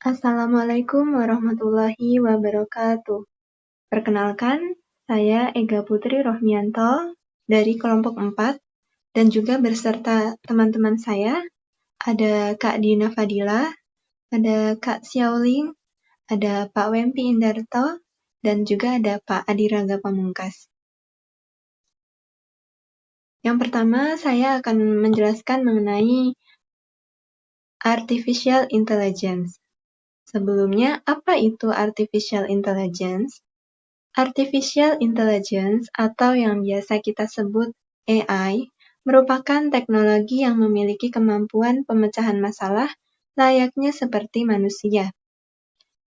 Assalamualaikum warahmatullahi wabarakatuh. Perkenalkan, saya Ega Putri Rohmianto dari kelompok 4 dan juga berserta teman-teman saya, ada Kak Dina Fadila, ada Kak Xiaoling, ada Pak Wempi Indarto, dan juga ada Pak Adiraga Pamungkas. Yang pertama, saya akan menjelaskan mengenai Artificial Intelligence. Sebelumnya, apa itu Artificial Intelligence? Artificial Intelligence atau yang biasa kita sebut AI merupakan teknologi yang memiliki kemampuan pemecahan masalah layaknya seperti manusia.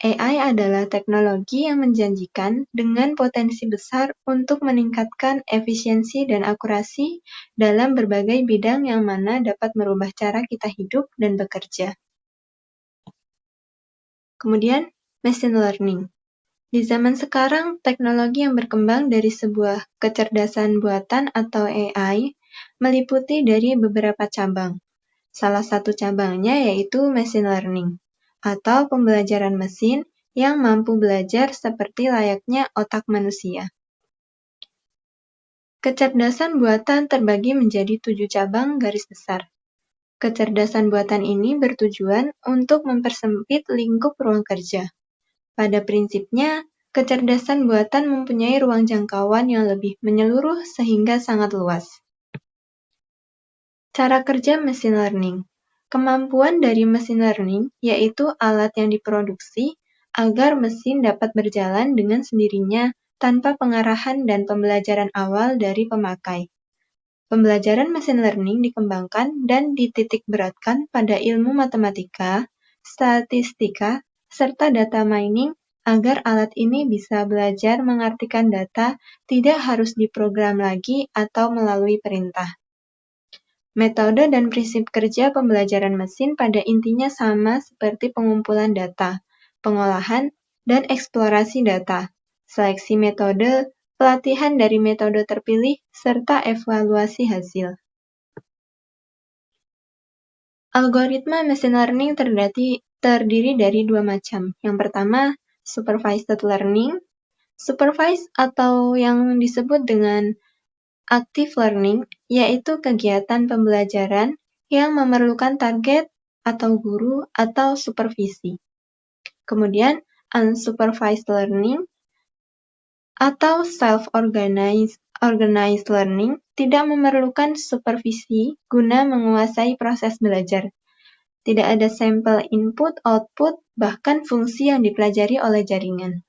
AI adalah teknologi yang menjanjikan dengan potensi besar untuk meningkatkan efisiensi dan akurasi dalam berbagai bidang yang mana dapat merubah cara kita hidup dan bekerja. Kemudian, machine learning. Di zaman sekarang, teknologi yang berkembang dari sebuah kecerdasan buatan atau AI meliputi dari beberapa cabang. Salah satu cabangnya yaitu machine learning, atau pembelajaran mesin yang mampu belajar seperti layaknya otak manusia. Kecerdasan buatan terbagi menjadi 7 cabang garis besar. Kecerdasan buatan ini bertujuan untuk mempersempit lingkup ruang kerja. Pada prinsipnya, kecerdasan buatan mempunyai ruang jangkauan yang lebih menyeluruh sehingga sangat luas. Cara kerja machine learning. Kemampuan dari machine learning yaitu alat yang diproduksi agar mesin dapat berjalan dengan sendirinya tanpa pengarahan dan pembelajaran awal dari pemakai. Pembelajaran machine learning dikembangkan dan dititik beratkan pada ilmu matematika, statistika, serta data mining agar alat ini bisa belajar mengartikan data tidak harus diprogram lagi atau melalui perintah. Metode dan prinsip kerja pembelajaran mesin pada intinya sama seperti pengumpulan data, pengolahan, dan eksplorasi data, seleksi metode, pelatihan dari metode terpilih, serta evaluasi hasil. Algoritma machine learning terdiri dari 2 macam. Yang pertama, supervised learning. Supervised atau yang disebut dengan active learning, yaitu kegiatan pembelajaran yang memerlukan target atau guru atau supervisi. Kemudian, unsupervised learning atau self-organized learning tidak memerlukan supervisi guna menguasai proses belajar. Tidak ada sampel input-output, bahkan fungsi yang dipelajari oleh jaringan.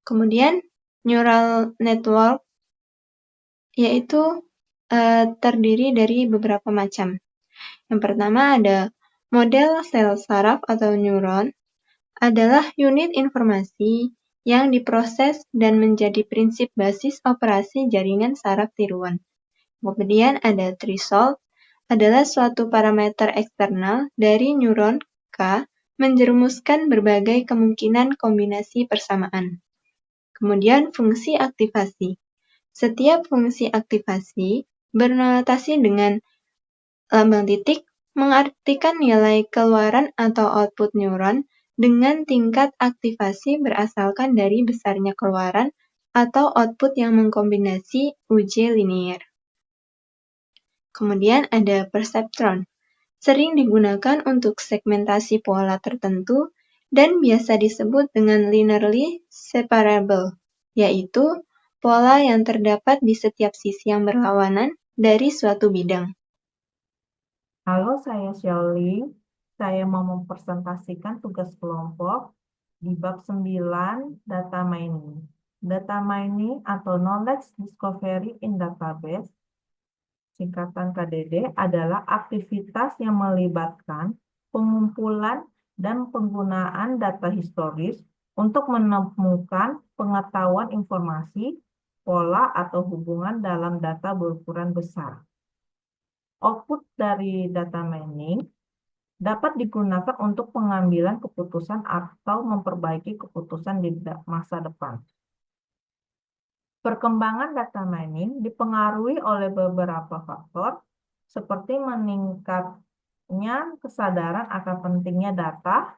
Kemudian, neural network yaitu terdiri dari beberapa macam. Yang pertama ada model sel saraf atau neuron, adalah unit informasi yang diproses dan menjadi prinsip basis operasi jaringan saraf tiruan. Kemudian ada threshold, adalah suatu parameter eksternal dari neuron K menjerumuskan berbagai kemungkinan kombinasi persamaan. Kemudian fungsi aktivasi. Setiap fungsi aktivasi bernotasi dengan lambang titik mengartikan nilai keluaran atau output neuron dengan tingkat aktivasi berasalkan dari besarnya keluaran atau output yang mengkombinasi uj linier. Kemudian ada perceptron. Sering digunakan untuk segmentasi pola tertentu dan biasa disebut dengan linearly separable, yaitu pola yang terdapat di setiap sisi yang berlawanan dari suatu bidang. Halo, saya Xiaoling. Saya mau mempresentasikan tugas kelompok di bab 9 data mining. Data mining atau knowledge discovery in database, singkatan KDD, adalah aktivitas yang melibatkan pengumpulan dan penggunaan data historis untuk menemukan pengetahuan informasi, pola, atau hubungan dalam data berukuran besar. Output dari data mining dapat digunakan untuk pengambilan keputusan atau memperbaiki keputusan di masa depan. Perkembangan data mining dipengaruhi oleh beberapa faktor, seperti meningkat Pentingnya kesadaran akan pentingnya data,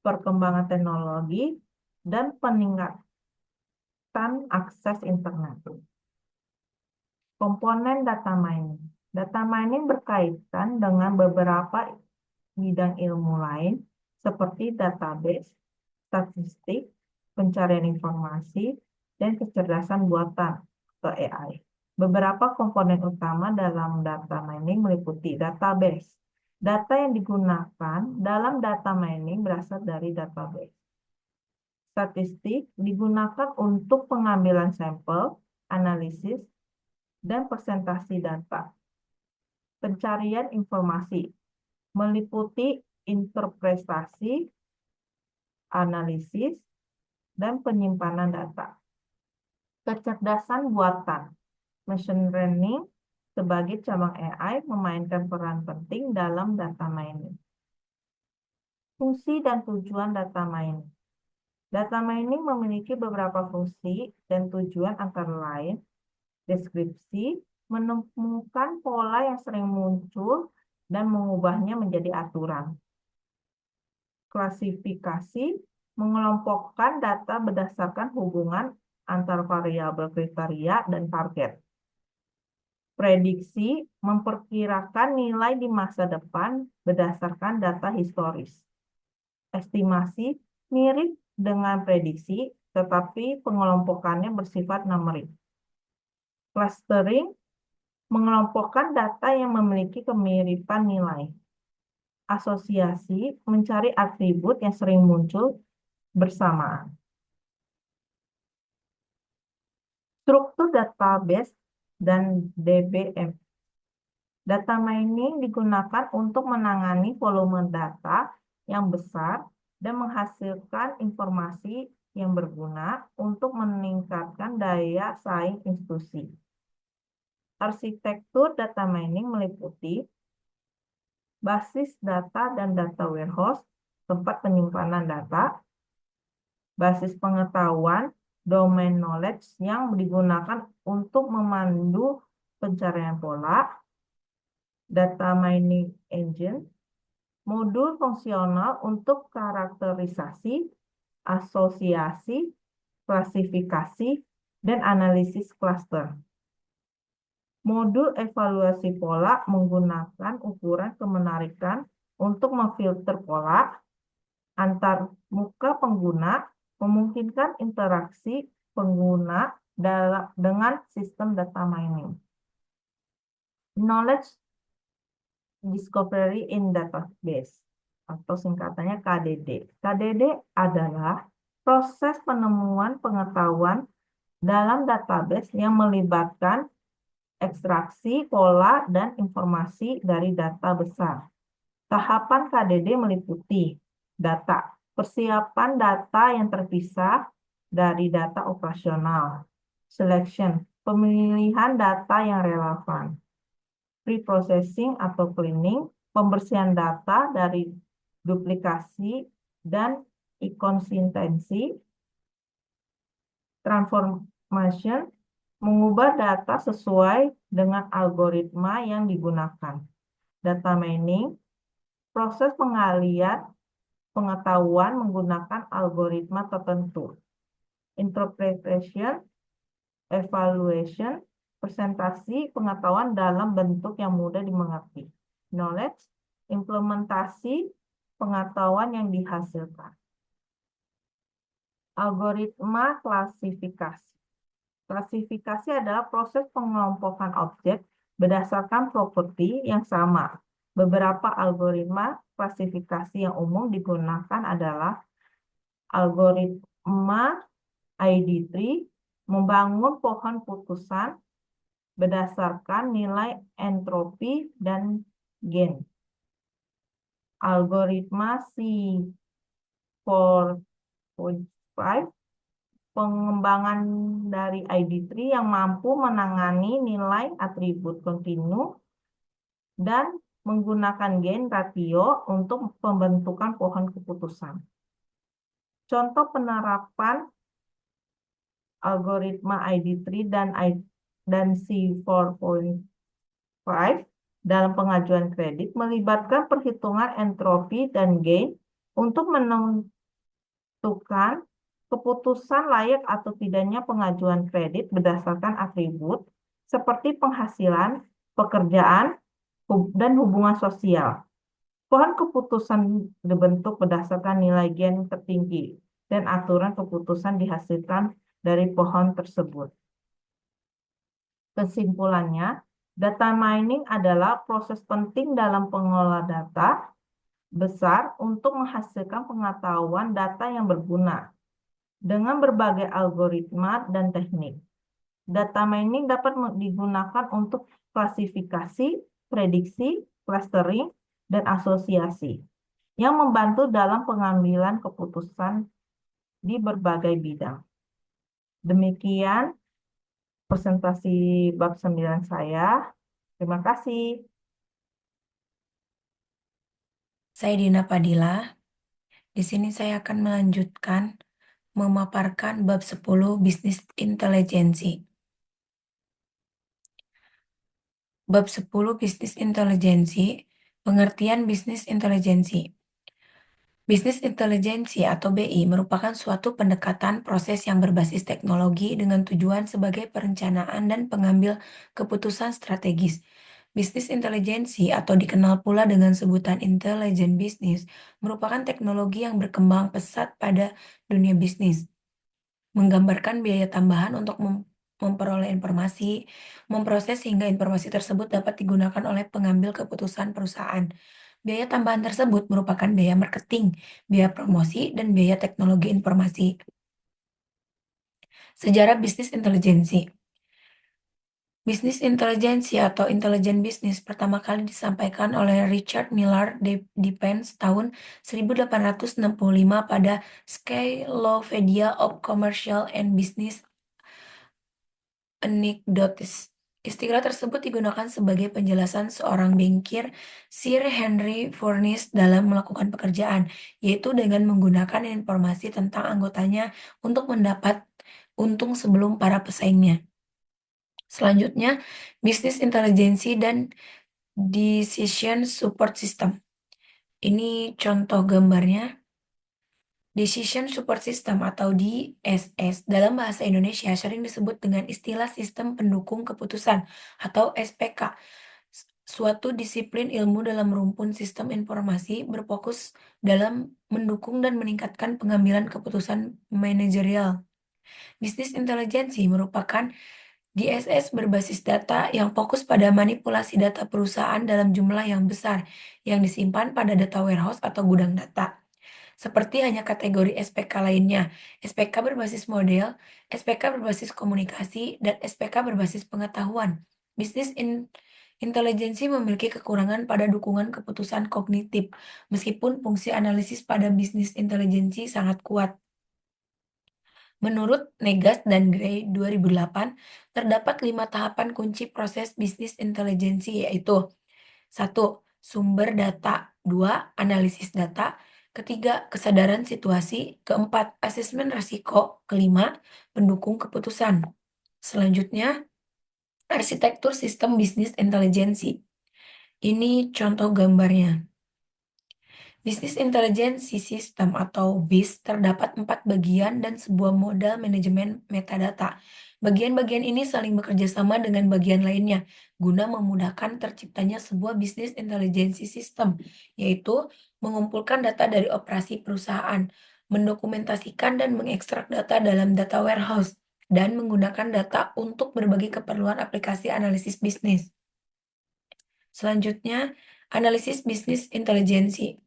perkembangan teknologi, dan peningkatan akses internet. Komponen data mining. Data mining berkaitan dengan beberapa bidang ilmu lain seperti database, statistik, pencarian informasi, dan kecerdasan buatan atau AI. Beberapa komponen utama dalam data mining meliputi database. Data yang digunakan dalam data mining berasal dari database. Statistik digunakan untuk pengambilan sampel, analisis, dan presentasi data. Pencarian informasi meliputi interpretasi, analisis, dan penyimpanan data. Kecerdasan buatan, machine learning sebagai cabang AI memainkan peran penting dalam data mining. Fungsi dan tujuan data mining. Data mining memiliki beberapa fungsi dan tujuan antara lain deskripsi, menemukan pola yang sering muncul dan mengubahnya menjadi aturan. Klasifikasi, mengelompokkan data berdasarkan hubungan antar variabel kriteria dan target. Prediksi, memperkirakan nilai di masa depan berdasarkan data historis. Estimasi, mirip dengan prediksi, tetapi pengelompokannya bersifat numerik. Clustering, mengelompokkan data yang memiliki kemiripan nilai. Asosiasi, mencari atribut yang sering muncul bersamaan. Struktur database dan DBM. Data mining digunakan untuk menangani volume data yang besar dan menghasilkan informasi yang berguna untuk meningkatkan daya saing institusi. Arsitektur data mining meliputi basis data dan data warehouse, tempat penyimpanan data, basis pengetahuan, domain knowledge yang digunakan untuk memandu pencarian pola, data mining engine, modul fungsional untuk karakterisasi, asosiasi, klasifikasi, dan analisis cluster. Modul evaluasi pola menggunakan ukuran kemenarikan untuk memfilter pola antar muka pengguna, memungkinkan interaksi pengguna dengan sistem data mining. Knowledge Discovery in Database atau singkatannya KDD. KDD adalah proses penemuan pengetahuan dalam database yang melibatkan ekstraksi, pola, dan informasi dari data besar. Tahapan KDD meliputi data, persiapan data yang terpisah dari data operasional, selection, pemilihan data yang relevan, pre-processing atau cleaning, pembersihan data dari duplikasi dan inkonsistensi, transformation, mengubah data sesuai dengan algoritma yang digunakan. Data mining, proses pengalian pengetahuan menggunakan algoritma tertentu. Interpretation, evaluation, presentasi pengetahuan dalam bentuk yang mudah dimengerti. Knowledge, implementasi pengetahuan yang dihasilkan. Algoritma klasifikasi. Klasifikasi adalah proses pengelompokan objek berdasarkan properti yang sama. Beberapa algoritma klasifikasi yang umum digunakan adalah algoritma ID3, membangun pohon putusan berdasarkan nilai entropi dan gen. Algoritma C4.5, pengembangan dari ID3 yang mampu menangani nilai atribut kontinu dan menggunakan gain ratio untuk pembentukan pohon keputusan. Contoh penerapan algoritma ID3 dan C4.5 dalam pengajuan kredit melibatkan perhitungan entropi dan gain untuk menentukan keputusan layak atau tidaknya pengajuan kredit berdasarkan atribut seperti penghasilan, pekerjaan, dan hubungan sosial. Pohon keputusan dibentuk berdasarkan nilai gain tertinggi dan aturan keputusan dihasilkan dari pohon tersebut. Kesimpulannya, data mining adalah proses penting dalam pengelola data besar untuk menghasilkan pengetahuan data yang berguna dengan berbagai algoritma dan teknik. Data mining dapat digunakan untuk klasifikasi, prediksi, clustering, dan asosiasi yang membantu dalam pengambilan keputusan di berbagai bidang. Demikian presentasi bab 9 saya. Terima kasih. Saya Dina Padilla. Di sini saya akan melanjutkan memaparkan bab 10 bisnis intelijensi. Bab 10 bisnis intelijensi, pengertian bisnis intelijensi. Bisnis intelijensi atau BI merupakan suatu pendekatan proses yang berbasis teknologi dengan tujuan sebagai perencanaan dan pengambil keputusan strategis. Bisnis intelijensi atau dikenal pula dengan sebutan intelligent business merupakan teknologi yang berkembang pesat pada dunia bisnis, menggambarkan biaya tambahan untuk memperoleh informasi, memproses hingga informasi tersebut dapat digunakan oleh pengambil keputusan perusahaan. Biaya tambahan tersebut merupakan biaya marketing, biaya promosi, dan biaya teknologi informasi. Sejarah bisnis intelijensi. Bisnis intelijensi atau intelligent business pertama kali disampaikan oleh Richard Miller Depends tahun 1865 pada Encyclopedia of Commercial and Business Anecdotes. Istilah tersebut digunakan sebagai penjelasan seorang bankir, Sir Henry Furniss, dalam melakukan pekerjaan, yaitu dengan menggunakan informasi tentang anggotanya untuk mendapat untung sebelum para pesaingnya. Selanjutnya, bisnis intelijensi dan decision support system. Ini contoh gambarnya. Decision Support System atau DSS dalam bahasa Indonesia sering disebut dengan istilah sistem pendukung keputusan atau SPK. Suatu disiplin ilmu dalam rumpun sistem informasi berfokus dalam mendukung dan meningkatkan pengambilan keputusan manajerial. Bisnis intelijensi merupakan DSS berbasis data yang fokus pada manipulasi data perusahaan dalam jumlah yang besar yang disimpan pada data warehouse atau gudang data. Seperti hanya kategori SPK lainnya, SPK berbasis model, SPK berbasis komunikasi, dan SPK berbasis pengetahuan. Bisnis intelijensi memiliki kekurangan pada dukungan keputusan kognitif, meskipun fungsi analisis pada bisnis intelijensi sangat kuat. Menurut Negas dan Gray 2008, terdapat 5 tahapan kunci proses bisnis intelijensi, yaitu 1. Sumber data, 2. Analisis data, ketiga, kesadaran situasi, keempat, asesmen risiko, kelima, pendukung keputusan. Selanjutnya, arsitektur sistem bisnis intelijensi. Ini contoh gambarnya. Bisnis intelijensi sistem atau BIS terdapat 4 bagian dan sebuah modal manajemen metadata. Bagian-bagian ini saling bekerja sama dengan bagian lainnya guna memudahkan terciptanya sebuah bisnis intelijensi sistem, yaitu mengumpulkan data dari operasi perusahaan, mendokumentasikan dan mengekstrak data dalam data warehouse, dan menggunakan data untuk berbagai keperluan aplikasi analisis bisnis. Selanjutnya, analisis bisnis intelijensi.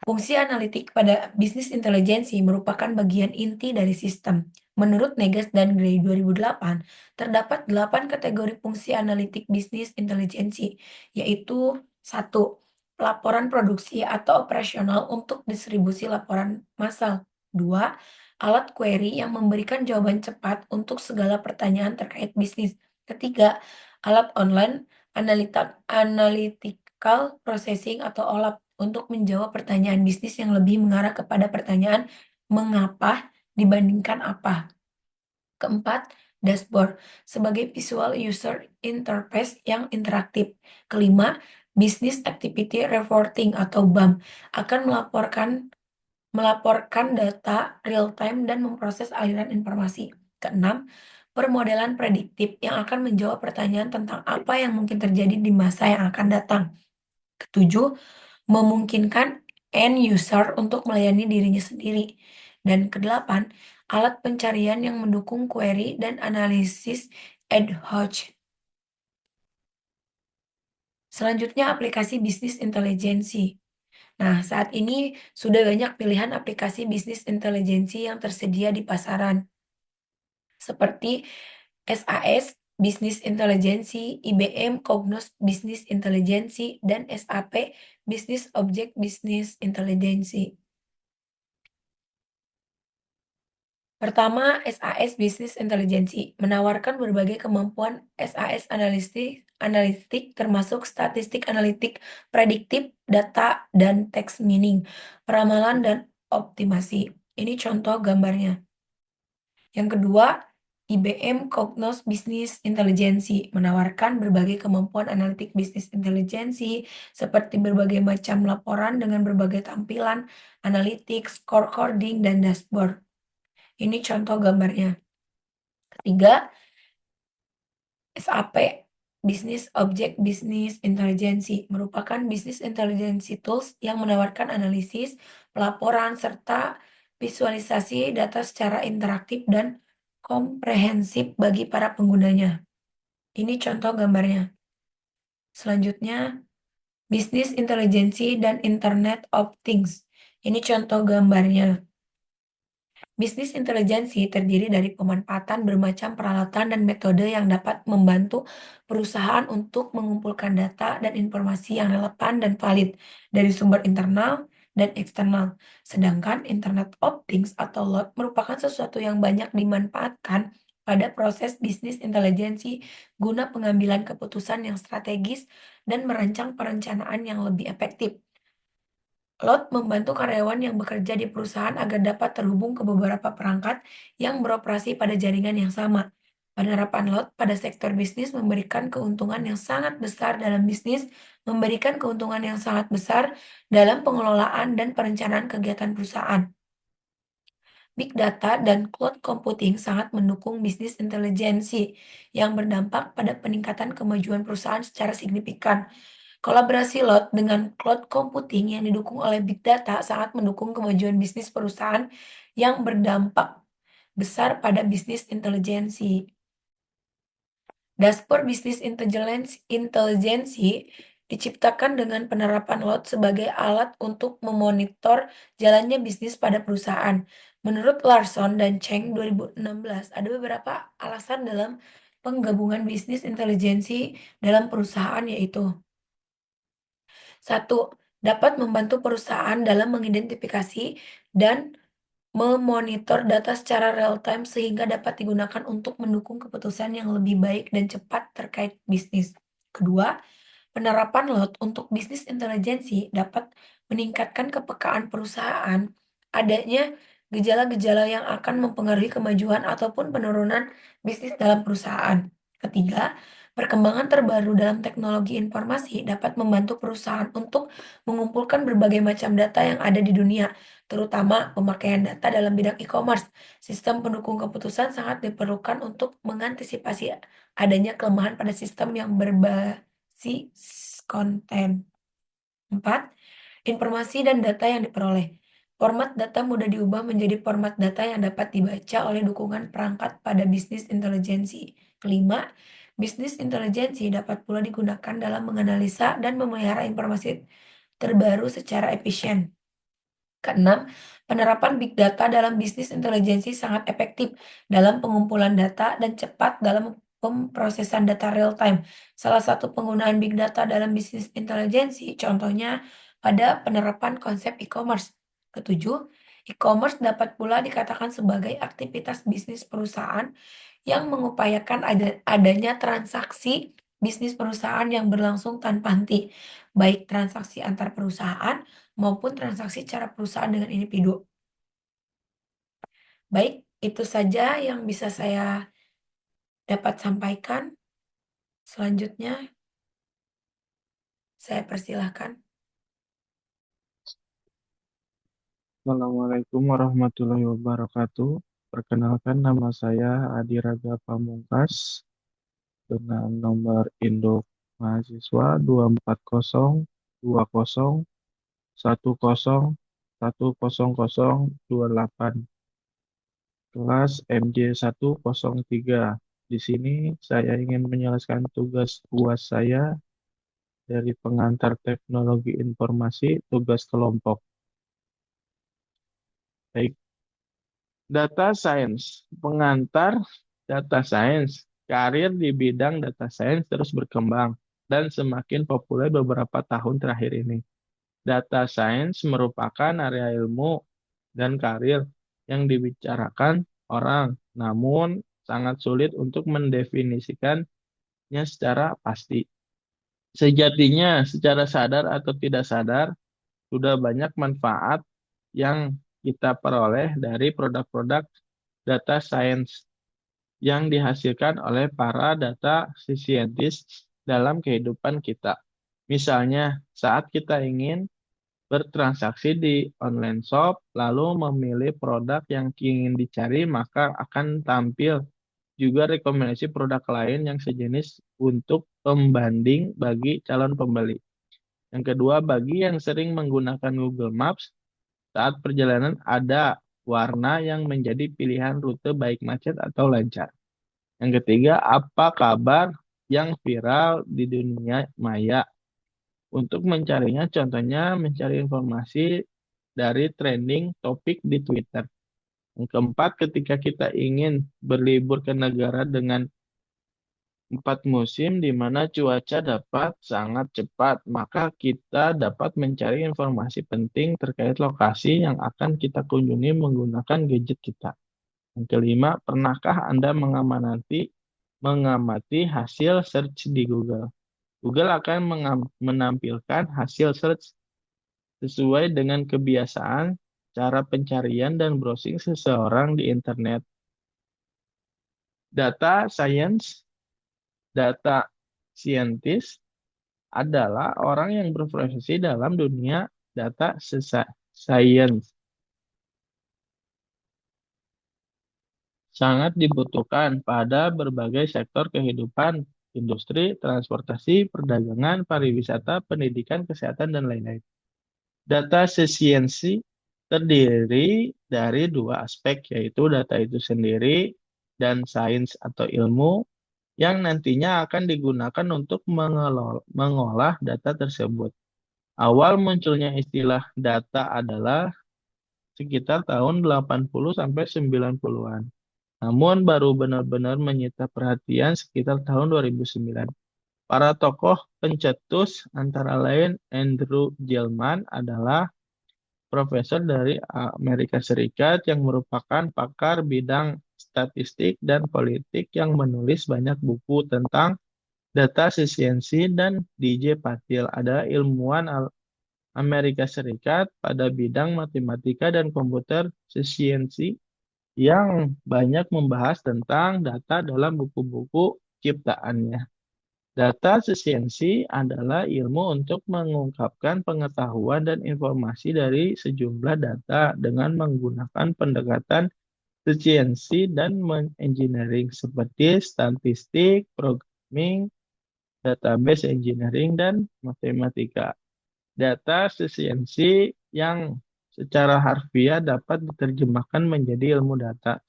Fungsi analitik pada bisnis intelijensi merupakan bagian inti dari sistem. Menurut Negas dan Gray 2008, terdapat 8 kategori fungsi analitik bisnis intelijensi, yaitu 1. Laporan produksi atau operasional untuk distribusi laporan massal. 2. Alat query yang memberikan jawaban cepat untuk segala pertanyaan terkait bisnis. Ketiga, alat online analytical processing atau OLAP untuk menjawab pertanyaan bisnis yang lebih mengarah kepada pertanyaan mengapa dibandingkan apa. Keempat, Dashboard sebagai visual user interface yang interaktif. Kelima, Business Activity Reporting atau BAM akan melaporkan data real-time dan memproses aliran informasi. Keenam, permodelan prediktif yang akan menjawab pertanyaan tentang apa yang mungkin terjadi di masa yang akan datang. Ketujuh, memungkinkan end user untuk melayani dirinya sendiri. Dan kedelapan, alat pencarian yang mendukung query dan analisis ad hoc. Selanjutnya, aplikasi bisnis intelijensi. Nah, saat ini sudah banyak pilihan aplikasi bisnis intelijensi yang tersedia di pasaran, seperti SAS Business Intelligence, IBM Cognos Business Intelligence, dan SAP Business Object Business Intelligence. Pertama, SAS Business Intelligence menawarkan berbagai kemampuan SAS analitik termasuk statistik analitik, prediktif, data, dan text mining, peramalan, dan optimasi. Ini contoh gambarnya. Yang kedua, IBM Cognos Business Intelligence menawarkan berbagai kemampuan analitik bisnis intelijensi seperti berbagai macam laporan dengan berbagai tampilan, analitik, scorecarding, dan dashboard. Ini contoh gambarnya. Ketiga, SAP Business Object Business Intelligence merupakan business intelligence tools yang menawarkan analisis, pelaporan, serta visualisasi data secara interaktif dan komprehensif bagi para penggunanya. Ini contoh gambarnya. Selanjutnya, Business Intelligence dan Internet of Things. Ini contoh gambarnya. Bisnis intelijensi terdiri dari pemanfaatan bermacam peralatan dan metode yang dapat membantu perusahaan untuk mengumpulkan data dan informasi yang relevan dan valid dari sumber internal dan eksternal. Sedangkan Internet of Things atau LOT merupakan sesuatu yang banyak dimanfaatkan pada proses bisnis intelijensi guna pengambilan keputusan yang strategis dan merancang perencanaan yang lebih efektif. Lot membantu karyawan yang bekerja di perusahaan agar dapat terhubung ke beberapa perangkat yang beroperasi pada jaringan yang sama. Penerapan Lot pada sektor bisnis memberikan keuntungan yang sangat besar dalam bisnis, memberikan keuntungan yang sangat besar dalam pengelolaan dan perencanaan kegiatan perusahaan. Big data dan cloud computing sangat mendukung bisnis intelijensi yang berdampak pada peningkatan kemajuan perusahaan secara signifikan. Kolaborasi Lot dengan cloud computing yang didukung oleh big data sangat mendukung kemajuan bisnis perusahaan yang berdampak besar pada bisnis intelijensi. Dashboard Business Intelligence diciptakan dengan penerapan Lot sebagai alat untuk memonitor jalannya bisnis pada perusahaan. Menurut Larson dan Cheng 2016, ada beberapa alasan dalam penggabungan bisnis intelijensi dalam perusahaan, yaitu: 1. Dapat membantu perusahaan dalam mengidentifikasi dan memonitor data secara real-time sehingga dapat digunakan untuk mendukung keputusan yang lebih baik dan cepat terkait bisnis. Kedua, penerapan LOT untuk bisnis intelijensi dapat meningkatkan kepekaan perusahaan adanya gejala-gejala yang akan mempengaruhi kemajuan ataupun penurunan bisnis dalam perusahaan. Ketiga, perkembangan terbaru dalam teknologi informasi dapat membantu perusahaan untuk mengumpulkan berbagai macam data yang ada di dunia, terutama pemakaian data dalam bidang e-commerce. Sistem pendukung keputusan sangat diperlukan untuk mengantisipasi adanya kelemahan pada sistem yang berbasis konten. 4. Informasi dan data yang diperoleh. Format data mudah diubah menjadi format data yang dapat dibaca oleh dukungan perangkat pada bisnis intelijensi. Kelima, bisnis intelijensi dapat pula digunakan dalam menganalisa dan memelihara informasi terbaru secara efisien. Keenam, penerapan big data dalam bisnis intelijensi sangat efektif dalam pengumpulan data dan cepat dalam pemrosesan data real time. Salah satu penggunaan big data dalam bisnis intelijensi contohnya pada penerapan konsep e-commerce. Ketujuh, e-commerce dapat pula dikatakan sebagai aktivitas bisnis perusahaan yang mengupayakan adanya transaksi bisnis perusahaan yang berlangsung tanpa henti, baik transaksi antar perusahaan maupun transaksi cara perusahaan dengan individu. Baik, itu saja yang bisa saya dapat sampaikan? Selanjutnya, saya persilahkan. Assalamualaikum warahmatullahi wabarakatuh. Perkenalkan, nama saya Adi Raga Pamungkas dengan nomor induk mahasiswa 24020101028, kelas MJ103. Di sini saya ingin menyelesaikan tugas UAS saya dari pengantar teknologi informasi tugas kelompok. Baik, data science, pengantar data science, karir di bidang data science terus berkembang dan semakin populer beberapa tahun terakhir ini. Data science merupakan area ilmu dan karir yang dibicarakan orang, namun sangat sulit untuk mendefinisikannya secara pasti. Sejatinya, secara sadar atau tidak sadar, sudah banyak manfaat yang kita peroleh dari produk-produk data science yang dihasilkan oleh para data scientist dalam kehidupan kita. Misalnya, saat kita ingin bertransaksi di online shop, lalu memilih produk yang ingin dicari, maka akan tampil juga rekomendasi produk lain yang sejenis untuk pembanding bagi calon pembeli. Yang kedua, bagi yang sering menggunakan Google Maps, saat perjalanan ada warna yang menjadi pilihan rute baik macet atau lancar. Yang ketiga, apa kabar yang viral di dunia maya? Untuk mencarinya, contohnya mencari informasi dari trending topik di Twitter. Yang keempat, ketika kita ingin berlibur ke negara dengan 4 musim di mana cuaca dapat sangat cepat, maka kita dapat mencari informasi penting terkait lokasi yang akan kita kunjungi menggunakan gadget kita. Yang kelima, pernahkah Anda mengamati hasil search di Google? Google akan menampilkan hasil search sesuai dengan kebiasaan, cara pencarian, dan browsing seseorang di internet. Data science, data scientist adalah orang yang berprofesi dalam dunia data science. Sangat dibutuhkan pada berbagai sektor kehidupan, industri, transportasi, perdagangan, pariwisata, pendidikan, kesehatan, dan lain-lain. Data science terdiri dari dua aspek, yaitu data itu sendiri dan sains atau ilmu yang nantinya akan digunakan untuk mengolah data tersebut. Awal munculnya istilah data adalah sekitar tahun 80 sampai 90-an. Namun baru benar-benar menyita perhatian sekitar tahun 2009. Para tokoh pencetus antara lain Andrew Gilman adalah profesor dari Amerika Serikat yang merupakan pakar bidang statistik dan politik yang menulis banyak buku tentang data science, dan DJ Patil adalah ilmuwan Amerika Serikat pada bidang matematika dan komputer science yang banyak membahas tentang data dalam buku-buku ciptaannya. Data science adalah ilmu untuk mengungkapkan pengetahuan dan informasi dari sejumlah data dengan menggunakan pendekatan science dan engineering seperti statistik, programming, database engineering, dan matematika. Data science yang secara harfiah dapat diterjemahkan menjadi ilmu data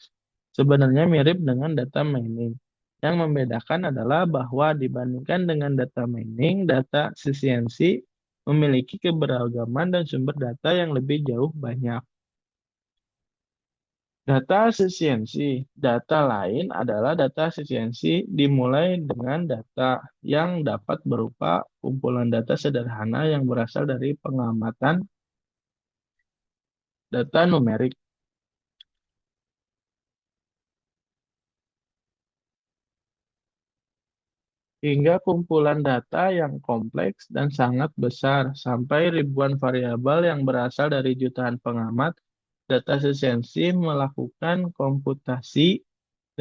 sebenarnya mirip dengan data mining. Yang membedakan adalah bahwa dibandingkan dengan data mining, data science memiliki keberagaman dan sumber data yang lebih jauh banyak. Data science, data lain adalah data science dimulai dengan data yang dapat berupa kumpulan data sederhana yang berasal dari pengamatan data numerik. Hingga kumpulan data yang kompleks dan sangat besar, sampai ribuan variabel yang berasal dari jutaan pengamat. Data science melakukan komputasi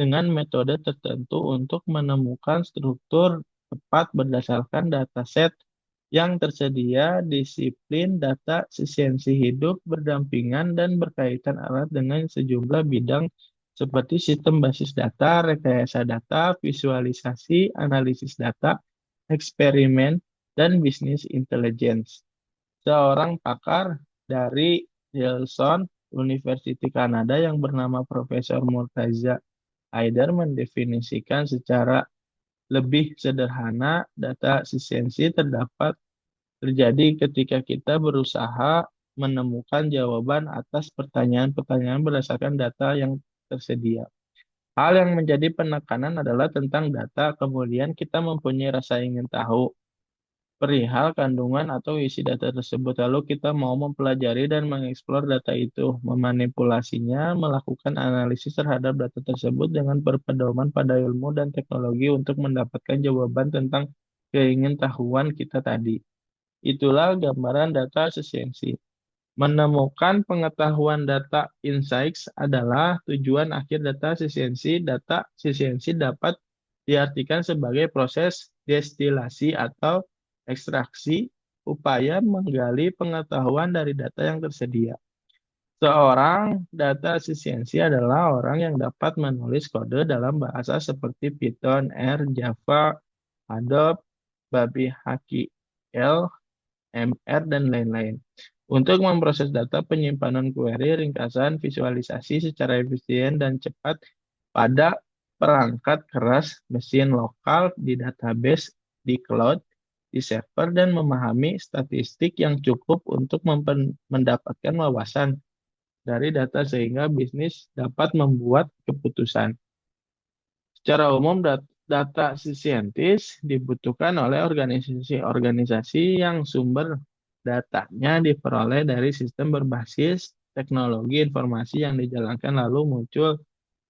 dengan metode tertentu untuk menemukan struktur tepat berdasarkan dataset yang tersedia. Disiplin data sisiensi hidup berdampingan dan berkaitan erat dengan sejumlah bidang seperti sistem basis data, rekayasa data, visualisasi, analisis data, eksperimen, dan bisnis intelligence. Seorang pakar dari Yale University Kanada yang bernama Profesor Murtaza Haider mendefinisikan secara lebih sederhana, data sisiensi terjadi ketika kita berusaha menemukan jawaban atas pertanyaan-pertanyaan berdasarkan data yang tersedia. Hal yang menjadi penekanan adalah tentang data, kemudian kita mempunyai rasa ingin tahu perihal kandungan atau isi data tersebut. Lalu kita mau mempelajari dan mengeksplor data itu, memanipulasinya, melakukan analisis terhadap data tersebut dengan berpedoman pada ilmu dan teknologi untuk mendapatkan jawaban tentang keingintahuan kita tadi. Itulah gambaran data sisiensi. Menemukan pengetahuan data insights adalah tujuan akhir data sisiensi. Data sisiensi dapat diartikan sebagai proses destilasi atau ekstraksi, upaya menggali pengetahuan dari data yang tersedia. Seorang data sisiensi adalah orang yang dapat menulis kode dalam bahasa seperti Python, R, Java, Adobe, Babi HQL, MR, dan lain-lain. Untuk memproses data, penyimpanan query, ringkasan, visualisasi secara efisien dan cepat pada perangkat keras, mesin lokal, di database, di cloud, di server, dan memahami statistik yang cukup untuk mendapatkan wawasan dari data sehingga bisnis dapat membuat keputusan. Secara umum, data scientist dibutuhkan oleh organisasi-organisasi yang sumber datanya diperoleh dari sistem berbasis teknologi informasi yang dijalankan, lalu muncul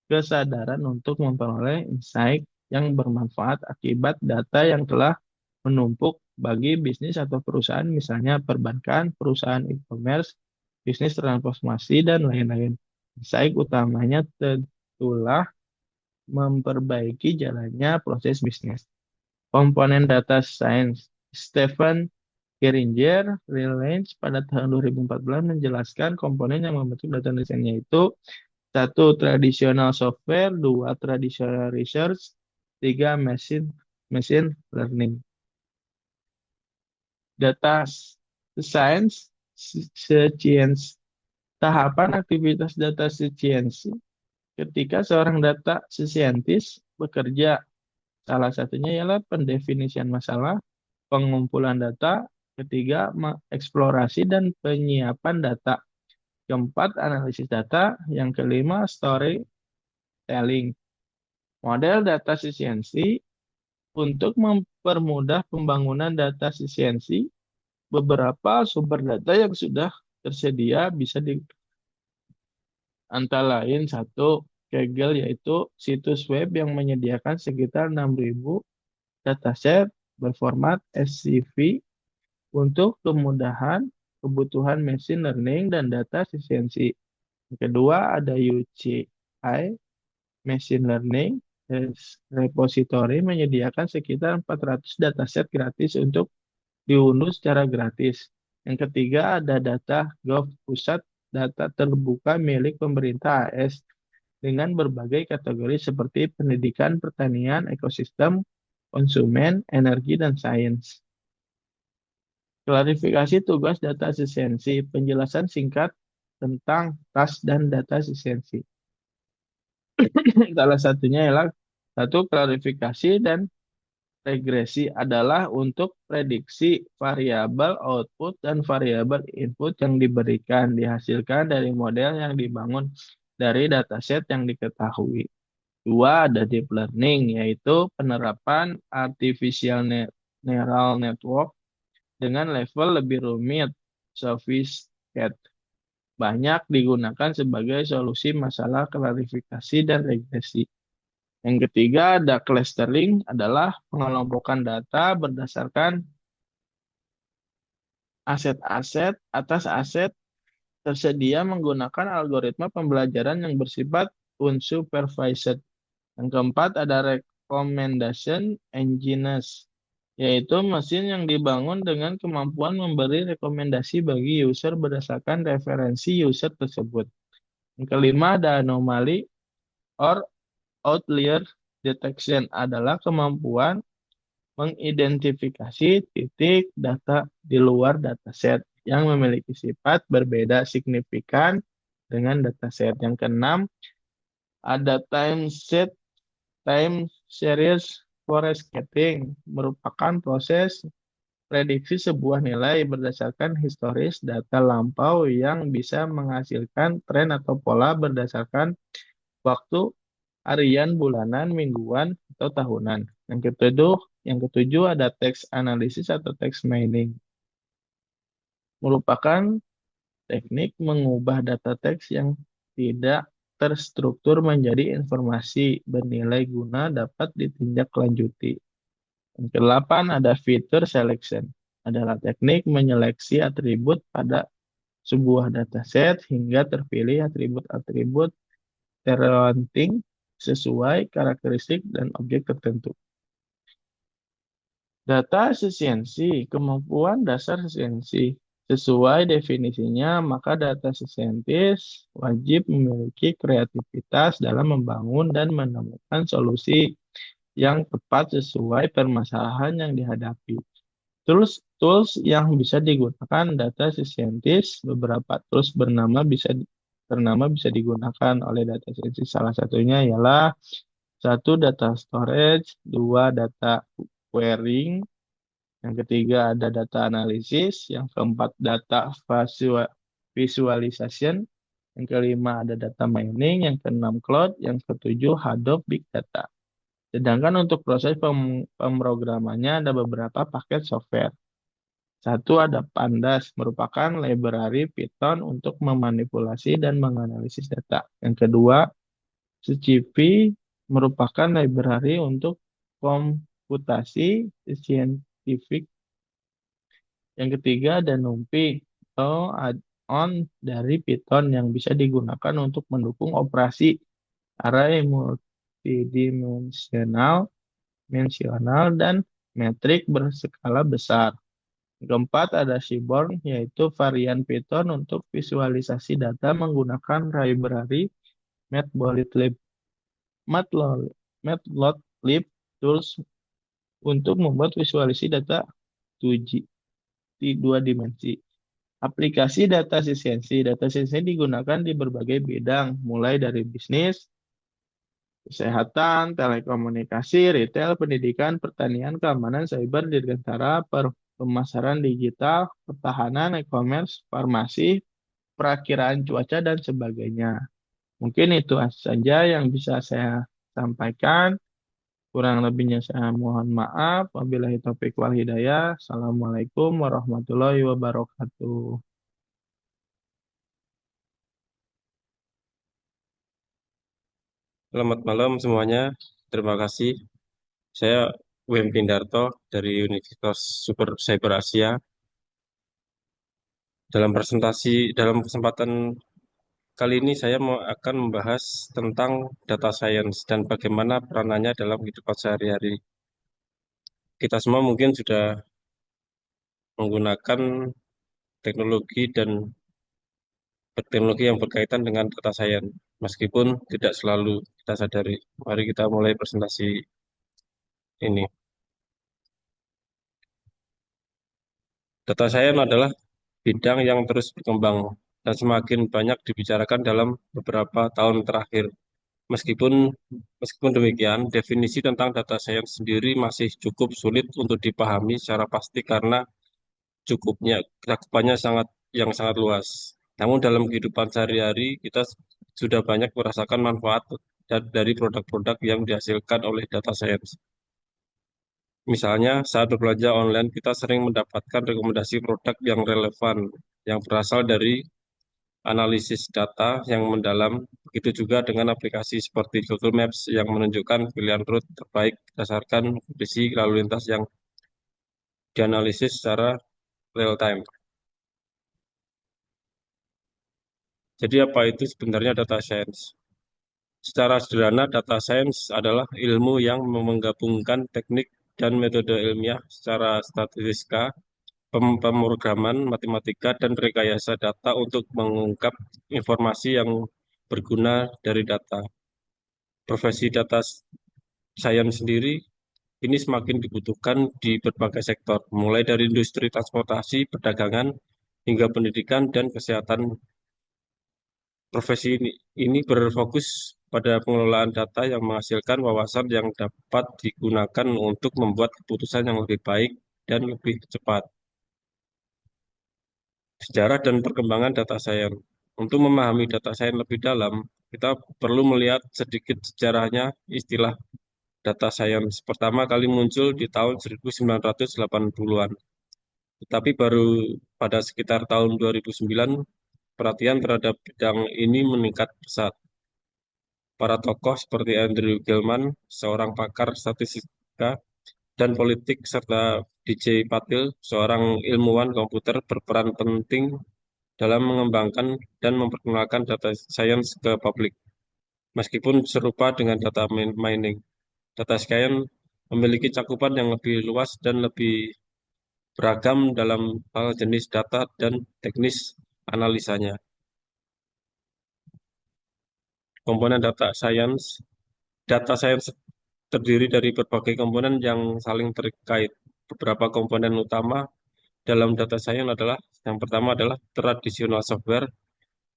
kesadaran untuk memperoleh insight yang bermanfaat akibat data yang telah menumpuk bagi bisnis atau perusahaan, misalnya perbankan, perusahaan e-commerce, bisnis transformasi, dan lain-lain. Insight utamanya tentulah memperbaiki jalannya proses bisnis. Komponen data science. Stephen Geringer Reliance pada tahun 2014 menjelaskan komponen yang membentuk data science, yaitu 1. Traditional software, 2. Traditional research, 3. Machine learning. Data science. Tahapan aktivitas data science ketika seorang data scientist bekerja. Salah satunya ialah pendefinisian masalah, pengumpulan data, ketiga, mengeksplorasi dan penyiapan data, keempat, analisis data, yang kelima, storytelling. Model data science untuk mempermudah pembangunan data science, beberapa sumber data yang sudah tersedia bisa antara lain 1. Kaggle, yaitu situs web yang menyediakan sekitar 6.000 dataset berformat SCV untuk kemudahan kebutuhan machine learning dan data science. Yang kedua, ada UCI Machine Learning Repository menyediakan sekitar 400 dataset gratis untuk diunduh secara gratis. Yang ketiga, ada data.gov, pusat data terbuka milik pemerintah AS dengan berbagai kategori seperti pendidikan, pertanian, ekosistem, konsumen, energi, dan sains. Klarifikasi tugas data science. Penjelasan singkat tentang task dan data science. Salah satunya ialah 1. Klarifikasi dan regresi adalah untuk prediksi variabel output dan variabel input yang dihasilkan dari model yang dibangun dari dataset yang diketahui. 2. Ada deep learning, yaitu penerapan artificial neural network dengan level lebih rumit, sophisticated. Banyak digunakan sebagai solusi masalah klarifikasi dan regresi. Yang ketiga, ada clustering, adalah pengelompokan data berdasarkan aset-aset atas aset tersedia menggunakan algoritma pembelajaran yang bersifat unsupervised. Yang keempat ada recommendation engines, yaitu mesin yang dibangun dengan kemampuan memberi rekomendasi bagi user berdasarkan referensi user tersebut. Yang kelima ada anomaly or outlier detection, adalah kemampuan mengidentifikasi titik data di luar dataset yang memiliki sifat berbeda signifikan dengan dataset. Yang keenam ada time series forecasting, merupakan proses prediksi sebuah nilai berdasarkan historis data lampau yang bisa menghasilkan tren atau pola berdasarkan waktu harian, bulanan, mingguan, atau tahunan. Yang ketujuh ada text analysis atau text mining, merupakan teknik mengubah data teks yang tidak terstruktur menjadi informasi bernilai guna dapat ditindaklanjuti. Yang kedelapan ada feature selection, adalah teknik menyeleksi atribut pada sebuah dataset hingga terpilih atribut-atribut terpenting sesuai karakteristik dan objek tertentu. Data efisiensi, kemampuan dasar efisiensi. Sesuai definisinya, maka data scientist wajib memiliki kreativitas dalam membangun dan menemukan solusi yang tepat sesuai permasalahan yang dihadapi. Tools yang bisa digunakan data scientist, beberapa tools bernama bisa digunakan oleh data scientist. Salah satunya ialah 1. Data storage, 2. Data querying, yang ketiga ada data analisis, yang keempat data visualization, yang kelima ada data mining, yang keenam cloud, yang ketujuh Hadoop Big Data. Sedangkan untuk proses pemrogramannya ada beberapa paket software. 1. Ada Pandas, merupakan library Python untuk memanipulasi dan menganalisis data. Yang kedua, SciPy, merupakan library untuk komputasi saintifik. Yang ketiga ada NumPy atau add-on dari Python yang bisa digunakan untuk mendukung operasi array multidimensional, dan metrik berskala besar. Yang keempat ada Seaborn, yaitu varian Python untuk visualisasi data menggunakan library Matplotlib tools untuk membuat visualisasi data 2 dimensi. Aplikasi data science. Data science digunakan di berbagai bidang, mulai dari bisnis, kesehatan, telekomunikasi, retail, pendidikan, pertanian, keamanan, cyber, dirgantara, pemasaran digital, pertahanan, e-commerce, farmasi, perakiraan cuaca, dan sebagainya. Mungkin itu saja yang bisa saya sampaikan. Kurang lebihnya saya mohon maaf. Wabillahi taufiq wal hidayah. Assalamualaikum warahmatullahi wabarakatuh. Selamat malam semuanya. Terima kasih. Saya Wim Pindarto dari Universitas Super Cyber Asia. Dalam kesempatan kali ini saya akan membahas tentang data science dan bagaimana peranannya dalam kehidupan sehari-hari. Kita semua mungkin sudah menggunakan teknologi yang berkaitan dengan data science, meskipun tidak selalu kita sadari. Mari kita mulai presentasi ini. Data science adalah bidang yang terus berkembang dan semakin banyak dibicarakan dalam beberapa tahun terakhir. Meskipun demikian, definisi tentang data science sendiri masih cukup sulit untuk dipahami secara pasti karena cakupannya sangat luas. Namun dalam kehidupan sehari-hari kita sudah banyak merasakan manfaat dari produk-produk yang dihasilkan oleh data science. Misalnya, saat berbelanja online, kita sering mendapatkan rekomendasi produk yang relevan, yang berasal dari analisis data yang mendalam. Begitu juga dengan aplikasi seperti Google Maps yang menunjukkan pilihan rute terbaik berdasarkan kondisi lalu lintas yang dianalisis secara real time. Jadi apa itu sebenarnya data science? Secara sederhana, data science adalah ilmu yang menggabungkan teknik dan metode ilmiah secara statistika, pemrograman, matematika, dan rekayasa data untuk mengungkap informasi yang berguna dari data. Profesi data science sendiri ini semakin dibutuhkan di berbagai sektor, mulai dari industri transportasi, perdagangan, hingga pendidikan dan kesehatan. Profesi ini berfokus pada pengelolaan data yang menghasilkan wawasan yang dapat digunakan untuk membuat keputusan yang lebih baik dan lebih cepat. Sejarah dan perkembangan data science. Untuk memahami data science lebih dalam, kita perlu melihat sedikit sejarahnya istilah data science. Pertama kali muncul di tahun 1980-an. Tetapi baru pada sekitar tahun 2009, perhatian terhadap bidang ini meningkat pesat. Para tokoh seperti Andrew Gelman, seorang pakar statistika dan politik, serta DJ Patil, seorang ilmuwan komputer, berperan penting dalam mengembangkan dan memperkenalkan data science ke publik. Meskipun serupa dengan data mining, data science memiliki cakupan yang lebih luas dan lebih beragam dalam hal jenis data dan teknis analisanya. Komponen data science terdiri dari berbagai komponen yang saling terkait. Beberapa komponen utama dalam data science adalah, yang pertama adalah tradisional software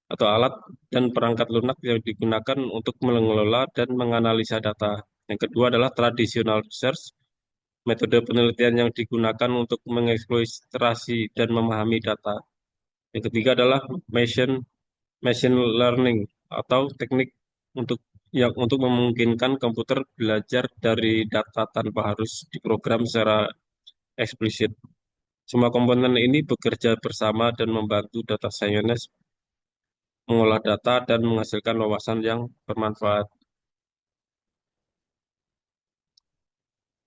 atau alat dan perangkat lunak yang digunakan untuk mengelola dan menganalisa data. Yang kedua adalah traditional research, metode penelitian yang digunakan untuk mengeksplorasi dan memahami data. Yang ketiga adalah machine learning atau teknik untuk memungkinkan komputer belajar dari data tanpa harus diprogram secara eksplisit. Semua komponen ini bekerja bersama dan membantu data scientist mengolah data dan menghasilkan wawasan yang bermanfaat.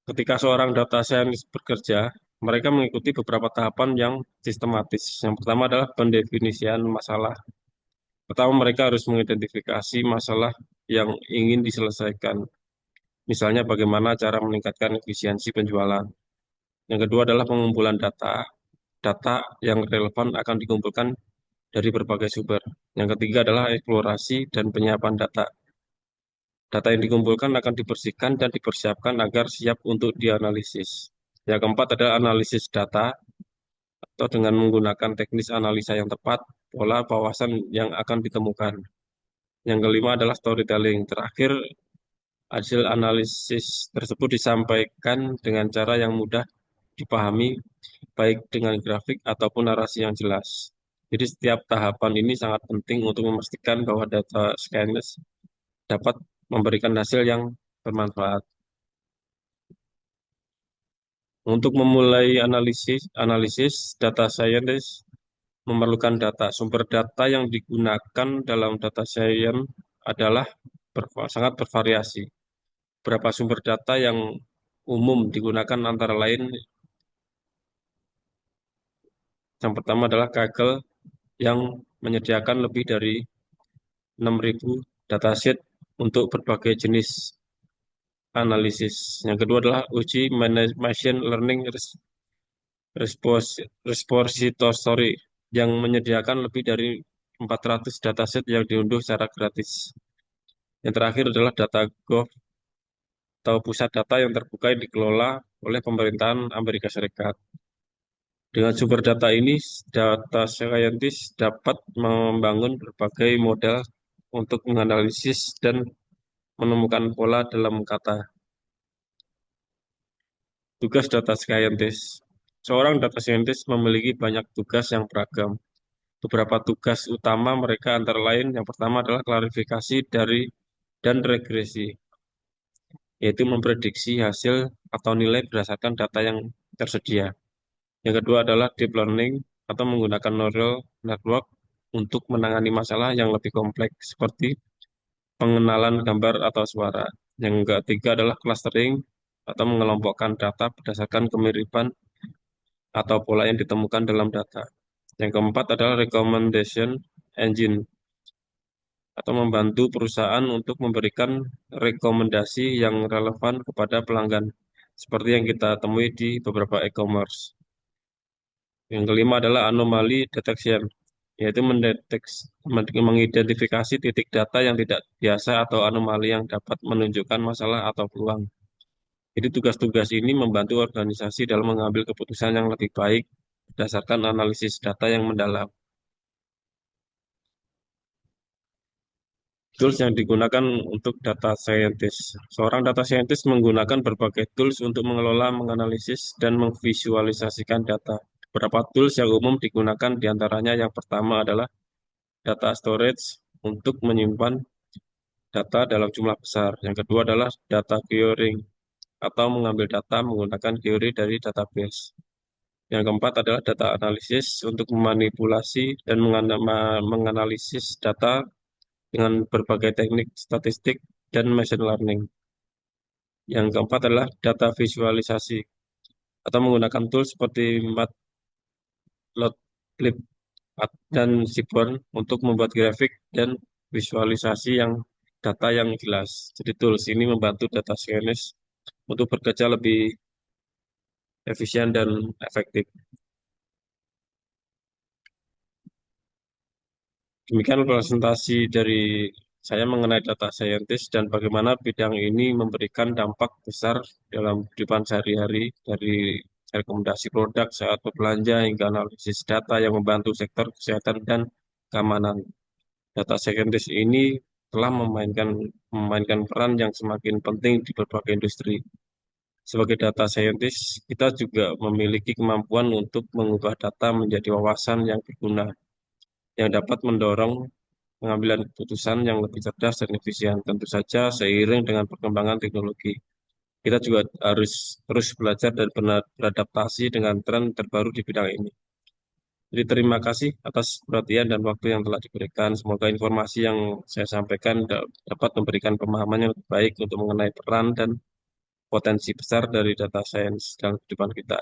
Ketika seorang data scientist bekerja, mereka mengikuti beberapa tahapan yang sistematis. Yang pertama adalah pendefinisian masalah. Pertama, mereka harus mengidentifikasi masalah yang ingin diselesaikan. Misalnya bagaimana cara meningkatkan efisiensi penjualan. Yang kedua adalah pengumpulan data. Data yang relevan akan dikumpulkan dari berbagai sumber. Yang ketiga adalah eksplorasi dan penyiapan data. Data yang dikumpulkan akan dibersihkan dan dipersiapkan agar siap untuk dianalisis. Yang keempat adalah analisis data atau dengan menggunakan teknis analisa yang tepat, pola wawasan yang akan ditemukan. Yang kelima adalah storytelling. Terakhir, hasil analisis tersebut disampaikan dengan cara yang mudah dipahami, baik dengan grafik ataupun narasi yang jelas. Jadi setiap tahapan ini sangat penting untuk memastikan bahwa data science dapat memberikan hasil yang bermanfaat. Untuk memulai analisis data science memerlukan data. Sumber data yang digunakan dalam data science adalah sangat bervariasi. Beberapa sumber data yang umum digunakan antara lain, yang pertama adalah Kaggle yang menyediakan lebih dari 6.000 dataset untuk berbagai jenis analisis. Yang kedua adalah uji machine learning repository yang menyediakan lebih dari 400 dataset yang diunduh secara gratis. Yang terakhir adalah DataGov atau pusat data yang terbuka yang dikelola oleh pemerintahan Amerika Serikat. Dengan sumber data ini, data scientist dapat membangun berbagai model untuk menganalisis dan menemukan pola dalam kata. Tugas data scientist. Seorang data scientist memiliki banyak tugas yang beragam. Beberapa tugas utama mereka antara lain, yang pertama adalah klarifikasi dan regresi, yaitu memprediksi hasil atau nilai berdasarkan data yang tersedia. Yang kedua adalah deep learning atau menggunakan neural network untuk menangani masalah yang lebih kompleks seperti pengenalan gambar atau suara. Yang ketiga adalah clustering atau mengelompokkan data berdasarkan kemiripan atau pola yang ditemukan dalam data. Yang keempat adalah recommendation engine atau membantu perusahaan untuk memberikan rekomendasi yang relevan kepada pelanggan, seperti yang kita temui di beberapa e-commerce. Yang kelima adalah anomaly detection, yaitu mengidentifikasi titik data yang tidak biasa atau anomali yang dapat menunjukkan masalah atau peluang. Jadi tugas-tugas ini membantu organisasi dalam mengambil keputusan yang lebih baik berdasarkan analisis data yang mendalam. Tools yang digunakan untuk data scientist. Seorang data scientist menggunakan berbagai tools untuk mengelola, menganalisis, dan memvisualisasikan data. Beberapa tools yang umum digunakan diantaranya yang pertama adalah data storage untuk menyimpan data dalam jumlah besar. Yang kedua adalah data querying atau mengambil data menggunakan query dari database. Yang keempat adalah data analisis untuk memanipulasi dan menganalisis data dengan berbagai teknik statistik dan machine learning. Yang keempat adalah data visualisasi atau menggunakan tools seperti Matplotlib dan Seaborn untuk membuat grafik dan visualisasi data yang jelas. Jadi tools ini membantu data scientist untuk bekerja lebih efisien dan efektif. Demikian presentasi dari saya mengenai data scientist dan bagaimana bidang ini memberikan dampak besar dalam kehidupan sehari-hari dari rekomendasi produk saat berbelanja hingga analisis data yang membantu sektor kesehatan dan keamanan. Data scientist ini telah memainkan peran yang semakin penting di berbagai industri. Sebagai data scientist, kita juga memiliki kemampuan untuk mengubah data menjadi wawasan yang berguna, yang dapat mendorong pengambilan keputusan yang lebih cerdas dan efisien. Tentu saja seiring dengan perkembangan teknologi, kita juga harus terus belajar dan beradaptasi dengan tren terbaru di bidang ini. Jadi terima kasih atas perhatian dan waktu yang telah diberikan. Semoga informasi yang saya sampaikan dapat memberikan pemahaman yang lebih baik untuk mengenai peran dan potensi besar dari data science dalam kehidupan kita.